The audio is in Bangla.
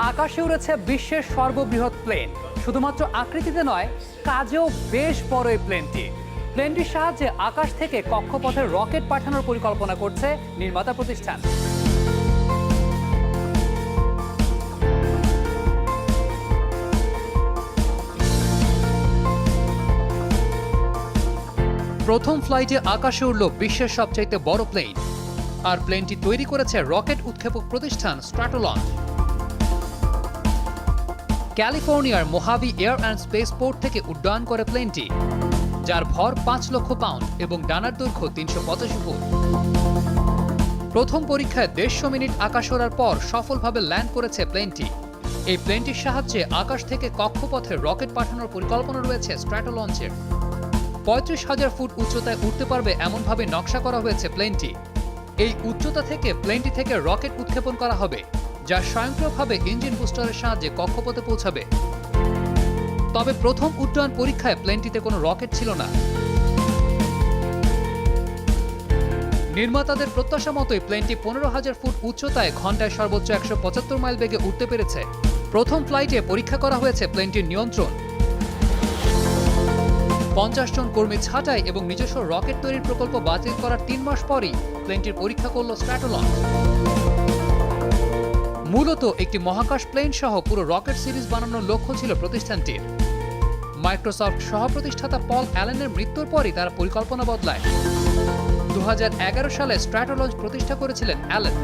আকাশে উড়েছে বিশ্বের সর্ববৃহৎ প্লেন। শুধুমাত্র আকৃতিতে নয়, কাজেও বেশ বড় এই প্লেনটি। প্লেনটির সাহায্যে আকাশ থেকে কক্ষপথে রকেট পাঠানোর পরিকল্পনা করছে নির্মাতা প্রতিষ্ঠান। প্রথম ফ্লাইটে আকাশে উড়ল বিশ্বের সবচাইতে বড় প্লেন। আর প্লেনটি তৈরি করেছে রকেট উৎক্ষেপক প্রতিষ্ঠান স্ট্র্যাটোলঞ্চ। ক্যালিফোর্নিয়ার মোহাভি এয়ার অ্যান্ড স্পেস পোর্ট থেকে উড্ডয়ন করে প্লেনটি, যার ভর 5 লক্ষ পাউন্ড এবং ডানার দৈর্ঘ্য 385 ফুট। প্রথম পরীক্ষায় 150 মিনিট আকাশ ওড়ার পর সফলভাবে ল্যান্ড করেছে প্লেনটি। এই প্লেনটির সাহায্যে আকাশ থেকে কক্ষপথে রকেট পাঠানোর পরিকল্পনা রয়েছে স্ট্র্যাটোলঞ্চের। 35,000 ফুট উচ্চতায় উঠতে পারবে এমনভাবে নকশা করা হয়েছে প্লেনটি। এই উচ্চতা থেকে প্লেনটি থেকে রকেট উৎক্ষেপণ করা হবে, যা স্বয়ংক্রিয়ভাবে ইঞ্জিন বুস্টারের সাহায্যে কক্ষপথে পৌঁছাবে। তবে প্রথম উড্ডয়ন পরীক্ষায় প্লেনটিতে কোনো রকেট ছিল না। নির্মাতাদের প্রত্যাশা মতোই প্লেনটি 15,000 ফুট উচ্চতায় ঘন্টায় সর্বোচ্চ 175 মাইল বেগে উঠতে পেরেছে। প্রথম ফ্লাইটে পরীক্ষা করা হয়েছে প্লেনটির নিয়ন্ত্রণ, 50 জন কর্মী ছাঁটাই এবং নিজস্ব রকেট তৈরির প্রকল্প বাতিল করার 3 মাস পরই প্লেনটির পরীক্ষা করল স্ট্র্যাটোলঞ্চ। মূলত একটি মহাকাশ প্লেন সহ পুরো রকেট সিরিজ বানানোর লক্ষ্য ছিল প্রতিষ্ঠানটির। মাইক্রোসফট সহ প্রতিষ্ঠাতা পল অ্যালেনের মৃত্যুর পরই তারা পরিকল্পনা বদলায়। 2011 সালে স্ট্র্যাটোলঞ্চ প্রতিষ্ঠা করেছিলেন অ্যালেন।